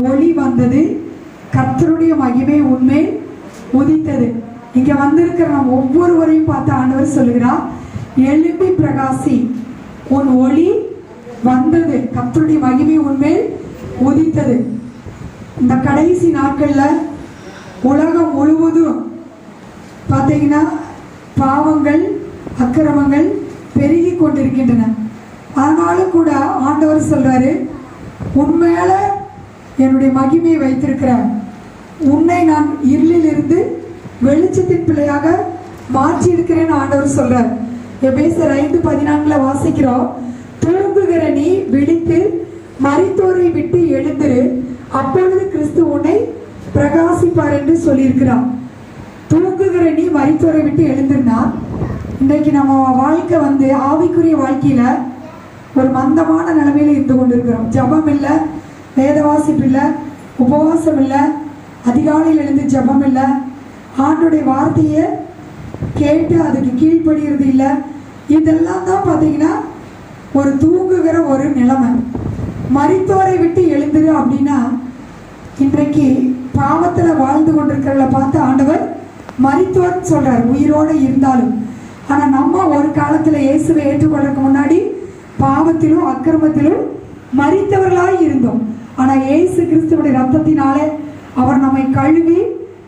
ஒளி வந்தது, கர்த்தருடைய மகிமை உன்மேல் உதித்தது. இங்க வந்திருக்கிற நாம் ஒவ்வொருவரையும் பார்த்து ஆண்டவர் சொல்லுகிறார், எழும்பி பிரகாசி, உன் ஒளி வந்தது, கர்த்தருடைய மகிமை உன்மேல் உதித்தது. இந்த கடைசி நாட்கள்ல உலகம் முழுவதும் பார்த்தீங்கன்னா பாவங்கள் அக்கிரமங்கள் பெருகி கொண்டிருக்கின்றன. ஆனாலும் கூட ஆண்டவர் சொல்றாரு, உன்மேல என்னுடைய மகிமையை வைத்திருக்கிறேன், உன்னை நான் இருளில் இருந்து வெளிச்சத்தின் பிள்ளையாக மாற்றி இருக்கிறேன்னு ஆண்டவர் சொல்றார். எபேசியர் 5:14 வாசிக்கிறோம், தூங்குகிற நீ விழித்து மரித்தோரை விட்டு எழுந்திரு, அப்பொழுது கிறிஸ்து உன்னை பிரகாசிப்பார் என்று சொல்லியிருக்கிறார். தூங்குகிற நீ மரித்தோரை விட்டு எழுந்திருந்தா, இன்றைக்கு நம்ம வாழ்க்கை ஆவிக்குரிய வாழ்க்கையில ஒரு மந்தமான நிலைமையில இருந்து கொண்டிருக்கிறோம். ஜபம் இல்லை, வேத வாசிப்பு இல்லை, உபவாசம் இல்லை, அதிகாலையில் எழுந்து ஜபம் இல்லை, ஆண்டுடைய வார்த்தையை கேட்டு அதுக்கு கீழ்ப்படுகிறது இல்லை. இதெல்லாம் தான் பார்த்தீங்கன்னா ஒரு தூங்குகிற ஒரு நிலைமை. மரித்தோரை விட்டு எழுந்துரு அப்படின்னா, இன்றைக்கு பாவத்தில் வாழ்ந்து கொண்டிருக்கிறவளை பார்த்து ஆண்டவர் மரித்தோர்னு சொல்றார், உயிரோடு இருந்தாலும். ஆனால் நம்ம ஒரு காலத்தில் இயேசுவை ஏற்றுக்கொள்றதுக்கு முன்னாடி பாவத்திலும் அக்கிரமத்திலும் மரித்தவர்களாய் இருந்தோம். ஆனால் இயேசு கிறிஸ்துவுடைய ரத்தத்தினாலே அவர் நம்மை கழுவி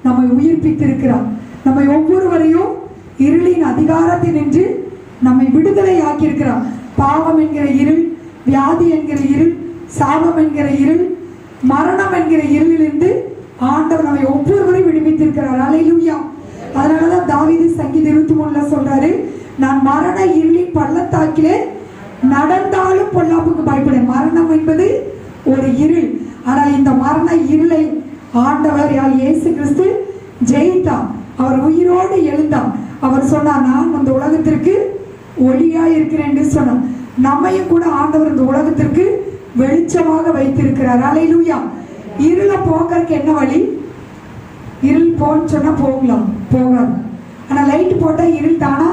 நம்மை உயிர்ப்பித்திருக்கிறார். நம்மை ஒவ்வொருவரையும் இருளின் அதிகாரத்தில் நின்று நம்மை விடுதலை ஆக்கியிருக்கிறார். பாவம் என்கிற இருள், வியாதி என்கிற இருள், சாபம் என்கிற இருள், மரணம் என்கிற இருளிலிருந்து ஆண்டவர் நம்மை ஒவ்வொருவரையும் விடுவித்திருக்கிறார். அல்லேலூயா. அதனாலதான் தாவீது சங்கீதம் 23 சொல்றாரு, நான் மரண இருளின் பள்ளத்தாக்கிலே நடந்தாலும் பொல்லாப்புக்கு பயப்படேன். மரணம் என்பது ஒரு இருள், ஆனால் இந்த மரண இருளை ஆண்டவர் இயேசு கிறிஸ்து ஜெயித்தார். அவர் உயிரோடு எழுந்தார். அவர் சொன்னார், நான் இந்த உலகத்திற்கு ஒளியா இருக்கிறேன் என்று சொன்னார். நம்மையும் கூட ஆண்டவர் இந்த உலகத்திற்கு வெளிச்சமாக வைத்திருக்கிறார். அல்லேலூயா. இருளை போக்குறதுக்கு என்ன வழி? இருள் போன்னு சொன்னா போகலாம், போகாது. ஆனா லைட் போட்டா இருள் தானா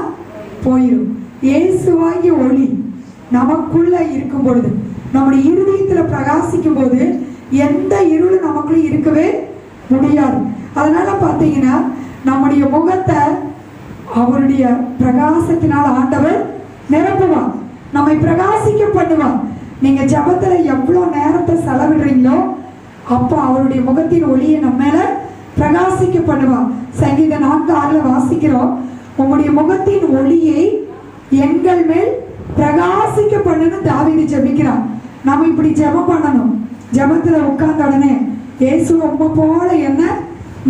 போயிடும். இயேசுவாகிய ஒளி நமக்குள்ள இருக்கும் பொழுது, நம்முடைய இருதயத்துல பிரகாசிக்கும் போது எந்த இருளும் நமக்குள்ள இருக்கவே முடியாது. அதனால பாத்தீங்கன்னா நம்முடைய முகத்தை அவருடைய பிரகாசத்தினால் ஆண்டவர் நிரப்புவார், நம்மை பிரகாசிக்க பண்ணுவார். நீங்க ஜபத்துல எவ்வளவு நேரத்தை செலவிடுறீங்களோ அப்போ அவருடைய முகத்தின் ஒளியை நம்ம மேல பிரகாசிக்க பண்ணுவார். சங்கீதம் 4:6 வாசிக்கிறோம், உங்களுடைய முகத்தின் ஒளியை எங்கள் மேல் பிரகாசிக்க பண்ணுன்னு தாவீது ஜெபிக்கிறான். நம்ம இப்படி ஜெபம் பண்ணணும். ஜெபத்துல உட்கார்ந்த உடனே, இயேசு உம்மை போல என்ன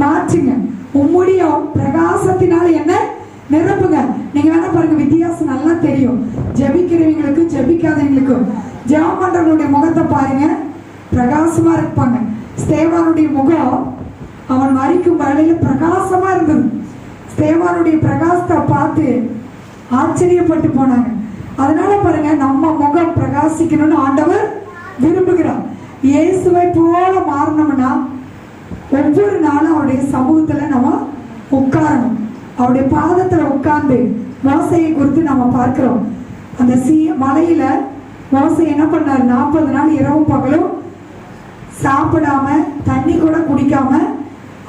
மாற்றுங்க, உம்முடைய பிரகாசத்தினால என்ன நிரப்புங்க. நீங்க வேணா பாருங்க, வித்தியாசம் நல்லா தெரியும். ஜெபிக்கிறவங்களுக்கும் ஜெபிக்காதவங்களுக்கும். ஜெபம் பண்றவங்களுடைய முகத்தை பாருங்க, பிரகாசமா இருப்பாங்க. ஸ்தேவானுடைய முகம் அவன் மரிக்கும் வேளையில பிரகாசமா இருந்தது. ஸ்தேவானுடைய பிரகாசத்தை பார்த்து ஆச்சரியப்பட்டு போனாங்க. அதனால பாருங்க, நம்ம முகம் பிரகாசிக்கணும்னு ஆண்டவர் விரும்புகிறார். இயேசுவை போல மாறணும்னா ஒவ்வொரு நாளும் அவருடைய சமூகத்துல நம்ம உட்காரணும். அவருடைய பாதத்துல உட்கார்ந்து மோசையை குறித்து நம்ம பார்க்கிறோம். அந்த மலையில மோசை என்ன பண்ணார்? 40 நாள் இரவும் பகலும் சாப்பிடாம தண்ணி கூட குடிக்காம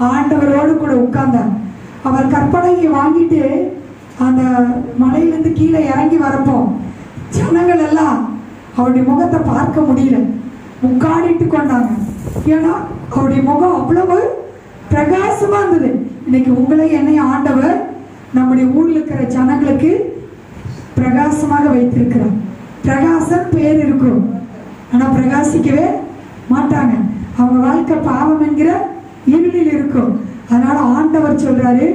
ஆண்டவரோடு கூட உட்கார்ந்தார். அவர் கற்பனையை வாங்கிட்டு அந்த மலையிலிருந்து கீழே இறங்கி வரப்போ ஜனங்கள் எல்லாம் அவருடைய முகத்தை பார்க்க முடியல, முக்காடிட்டு கொண்டாங்க. ஏன்னா அவருடைய முகம் அவ்வளவு பிரகாசமா இருந்தது. இன்னைக்கு உங்களை என்னை ஆண்டவர் நம்முடைய ஊர்ல இருக்கிற ஜனங்களுக்கு பிரகாசமாக வைத்திருக்கிறார். பிரகாசம் பேர் இருக்கும், ஆனா பிரகாசிக்கவே மாட்டாங்க. அவங்க வாழ்க்கை பாவம் என்கிற இருளில் இருக்கும். அதனால ஆண்டவர் சொல்றாரு,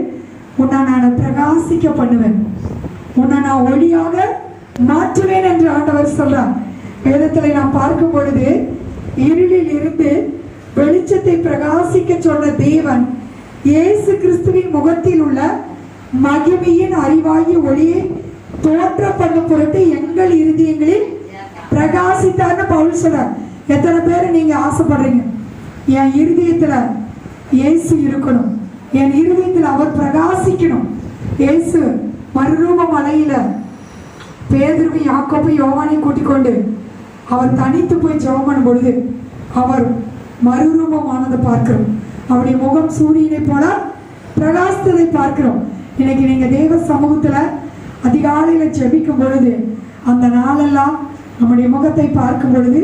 உன்னை நான் பிரகாசிக்க பண்ணுவேன், உன்னை நான் ஒளியாக மாற்றுவேன் என்று ஆண்டவர் சொல்றார். வேதத்தில் நாம் பார்க்கும் பொழுது இருளில் இருந்து வெளிச்சத்தை பிரகாசிக்க சொன்ன தேவன் இயேசு கிறிஸ்துவின் முகத்தில் உள்ள மகிமையின் அறிவாகிய ஒளியை தோற்ற பண்ணும் பொருட்டு எங்கள் இருதயங்களில் பிரகாசித்தார்னு பவுல் சொல்றார். எத்தனை பேர் நீங்க ஆசைப்படுறீங்க, என் இருதயத்துல இயேசு இருக்கணும், என் இருதயத்தில் அவர் பிரகாசிக்கணும். இயேசு மறுரூப மலையில பேதுருவை யாக்கோபை யோவானை கூட்டிக் கொண்டு அவர் தனித்து போய் ஜெபம் பண்ணும் பொழுது அவர் மறுரூபமானதை பார்க்கிறோம். அவருடைய முகம் சூரியனை போல பிரகாசித்ததை பார்க்கிறோம். இன்னைக்கு நீங்க தேவ சமூகத்துல அதிகாலையில ஜெபிக்கும் பொழுது அந்த நாளெல்லாம் நம்முடைய முகத்தை பார்க்கும் பொழுது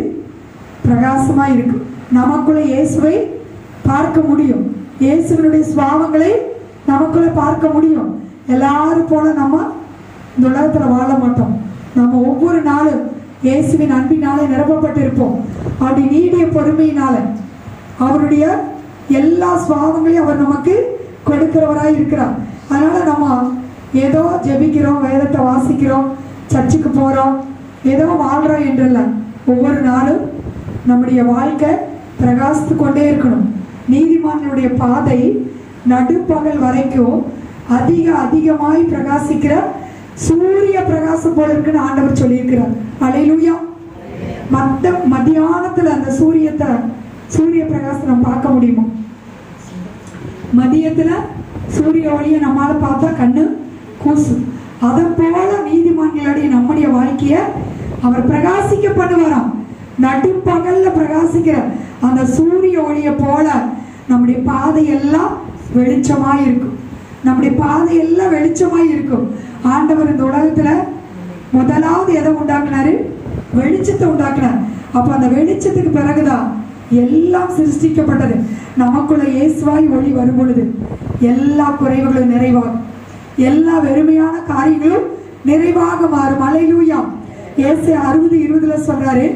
பிரகாசமா இருக்கும். நமக்குள்ள இயேசுவை பார்க்க முடியும். இயேசுவினுடைய சுவாவங்களை நமக்குள்ள பார்க்க முடியும். எல்லாரும் போல நம்ம இந்த உலகத்துல வாழ மாட்டோம். நம்ம ஒவ்வொரு நாளும் இயேசுவின் அன்பினாலே நிரப்பப்பட்டு இருப்போம். அப்படி நீடிய பொறுமையினால அவருடைய எல்லா சுவாவங்களையும் அவர் நமக்கு கொடுக்கிறவராய் இருக்கிறார். அதனால நம்ம ஏதோ ஜெபிக்கிறோம், வேதத்தை வாசிக்கிறோம், சர்ச்சுக்கு போறோம், ஏதோ வாழ்றோம் என்றல்ல. ஒவ்வொரு நாளும் நம்முடைய வாழ்க்கை பிரகாசித்து கொண்டே இருக்கணும். நீதிமான்களுடைய பாதை நடுப்பகல் வரைக்கும் அதிகமாய் பிரகாசிக்கிற சூரிய பிரகாசம் போல இருக்குன்னு ஆண்டவர் சொல்லியிருக்கிறார். அல்லேலூயா. மத்தியானத்துல அந்த சூரிய பிரகாசம் நம்ம பார்க்க முடியுமா? மதியத்துல சூரிய ஒளியை நம்மால பார்த்தா கண்ணு கூசும். அதை போல நீதிமான்களுடைய நம்முடைய வாழ்க்கைய அவர் பிரகாசிக்க பண்ணுவாராம். நடுப்பகல்ல பிரகாசிக்கிற அந்த சூரிய ஒளியை போல நம்முடைய பாதையெல்லாம் வெளிச்சமாய் இருக்கும். நம்முடைய பாதையெல்லாம் வெளிச்சமாய் இருக்கும். ஆண்டவர் இந்த உலகத்துல முதலாவது எதை உண்டாக்குனாரு? வெளிச்சத்தை உண்டாக்குனார். அப்ப அந்த வெளிச்சத்துக்கு பிறகுதான் எல்லாம் சிருஷ்டிக்கப்பட்டது. நமக்குள்ள இயேசுவாய் ஒளி வரும் பொழுது எல்லா குறைவுகளும் நிறைவாகும். எல்லா வெறுமையான காரியங்களும் நிறைவாக மாறும். அல்லேலூயா. ஏசாயா 60:20 சொல்றாரு,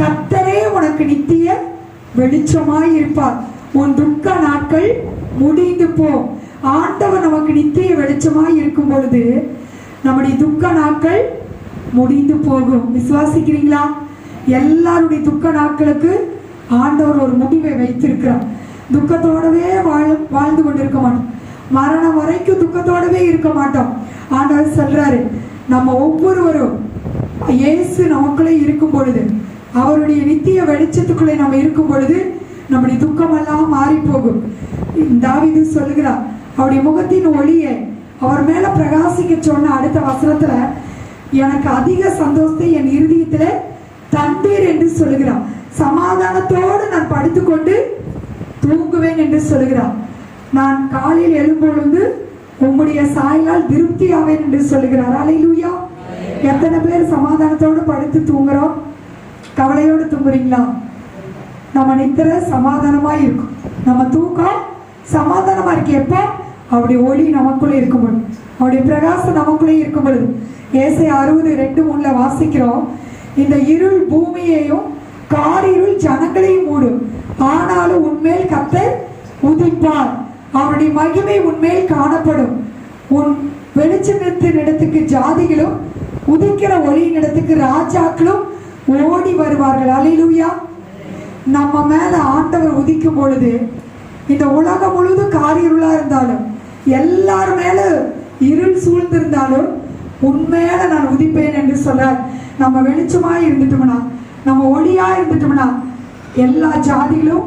கர்த்தரே உனக்கு நித்திய வெளிச்சமாய் இருப்பார், உன் துக்க நாட்கள் முடிந்து போ. ஆண்டவர் நமக்கு நித்திய வெளிச்சமாய் இருக்கும் பொழுது நம்முடைய துக்க நாட்கள் முடிந்து போகும். விசுவாசிக்கிறீங்களா? எல்லாருடைய துக்க நாட்களுக்கு ஆண்டவர் ஒரு முடிவை வைத்திருக்கிறார். துக்கத்தோடவே வாழ்ந்து கொண்டிருக்க மாட்டோம். மரணம் வரைக்கும் துக்கத்தோடவே இருக்க மாட்டோம். ஆண்டவர் சொல்றாரு, நம்ம ஒவ்வொருவரும் இயேசு நமக்குள்ளே இருக்கும் பொழுது, அவருடைய நித்திய வெளிச்சத்துக்குள்ளே நம்ம இருக்கும் பொழுது நம்முடைய துக்கமெல்லாம் மாறி போகும். தாவீது சொல்லுகிறார், அவருடைய முகத்தின் ஒளியை அவர் மேல பிரகாசிக்க சொன்ன அடுத்த வசனத்துல, எனக்கு அதிக சந்தோஷத்தை என் இருதயத்திலே தந்தீர் என்று சொல்லுகிறார். சமாதானத்தோடு நான் படுத்துக்கொண்டு தூங்குவேன் என்று சொல்லுகிறார். நான் காலையில் எழும்பொழுது உம்முடைய சாயலால் திருப்தி ஆவேன் என்று சொல்லுகிறார். அல்லேலூயா. எத்தனை பேர் சமாதானத்தோடு படுத்து தூங்குறோம்? கவலையோடு தூங்குறீங்களா? நம்ம நித்திர சமாதானமா இருக்கும். நம்ம தூக்கம் சமாதானமா இருக்கு. எப்போ? அவருடைய ஒளி நமக்குள்ளே இருக்கும் பொழுது, அவருடைய பிரகாசம் நமக்குள்ளே இருக்கும் பொழுது. ஏசாயா 60:2-3 வாசிக்கிறோம், இந்த இருள் பூமியையும் காரிருள் ஜனங்களையும் மூடும், ஆனாலும் உன்மேல் கர்த்தர் உதிப்பார், அவருடைய மகிமை உன்மேல் காணப்படும். உன் வெளிச்சத்தின் இடத்துக்கு ஜாதிகளும் உதிக்கிற ஒளியின் இடத்துக்கு ராஜாக்களும் ஓடி வருவார்கள். அல்லேலூயா. நம்ம மேல ஆண்டவர் உதிக்கும் பொழுது இந்த உலகம் முழுவதும் காரிருளா இருந்தாலும், எல்லார் மேல இருள் சூழ்ந்திருந்தாலும் உண்மையில நான் உதிப்பேன் என்று சொல்றார். நம்ம வெளிச்சமாய் இருந்துட்டோம்னா, நம்ம ஒளியா இருந்துட்டோம்னா எல்லா ஜாதிகளும்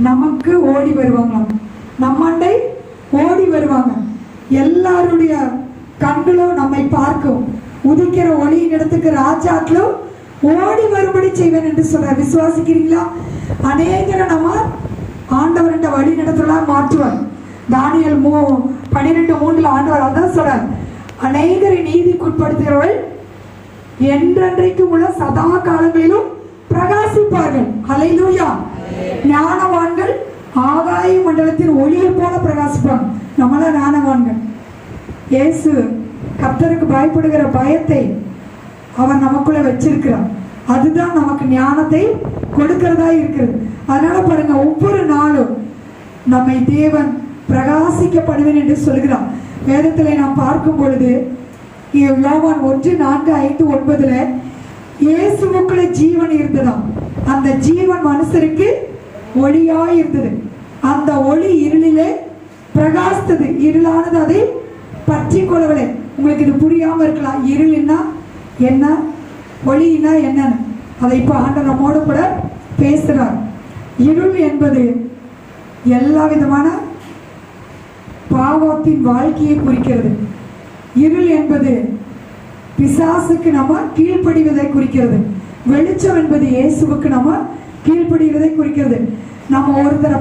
நமக்கு ஓடி வருவாங்களாம். நம்மண்டை ஓடி வருவாங்க. எல்லாருடைய கண்களும் நம்மை பார்க்கும். உதிக்கிற ஒளியின் இடத்துக்கு ராஜாக்களும் ஓடி வரும்படி செய்வேன் என்று சொல்றார். விசுவாசிக்கிறீங்களா? அநேகரை நம்ம ஆண்டவர்கிட்ட வழி நடத்தலாம் மாற்றுவார். தானியேல் 12:3 ஆண்டவர் அதான் சொல்றார், அநேகரை நீதிக்குட்படுத்துகிறவர்கள் என்றென்றைக்கும் உள்ள சதா காலங்களிலும் பிரகாசிப்பார்கள். அல்லேலூயா. ஞானவான்கள் ஆகாய மண்டலத்தின் ஒளியை போல பிரகாசிப்பாங்க. நம்மள ஞானவான்கள். இயேசு கர்த்தருக்கு பயப்படுகிற பயத்தை அவர் நமக்குள்ள வச்சிருக்கிறார். அதுதான் நமக்கு ஞானத்தை கொடுக்கிறதா இருக்கிறது. அதனால பாருங்க, ஒவ்வொரு நாளும் நம்மை தேவன் பிரகாசிக்கப்படுவேன் என்று சொல்கிறார். வேதத்திலே நாம் பார்க்கும் பொழுது யோவான் 1:4-5-9 இயேசுவுக்குள்ள ஜீவன் இருந்ததாம். அந்த ஜீவன் மனுஷருக்கு ஒளியாய் இருந்தது. அந்த ஒளி இருளிலே பிரகாசித்தது. இருளானது அதை பற்றி கொள்ளவில்லை. உங்களுக்கு இது புரியாம இருக்கலாம். இருள்னா என்ன, ஒளினா என்னன்னு. அதை இப்ப ஆண்டவர் நம்மோடு கூட பேசுறார். இருள் என்பது எல்லா விதமான பாவத்தின் வாழ்க்கையை குறிக்கிறது. இருள் என்பது பிசாசுக்கு நம்ம கீழ்ப்படிவதை குறிக்கிறது. வெளிச்சம் என்பது இயேசுவுக்கு நம்ம கீழ்ப்படிவதை குறிக்கிறது. நம்ம ஒருத்தரை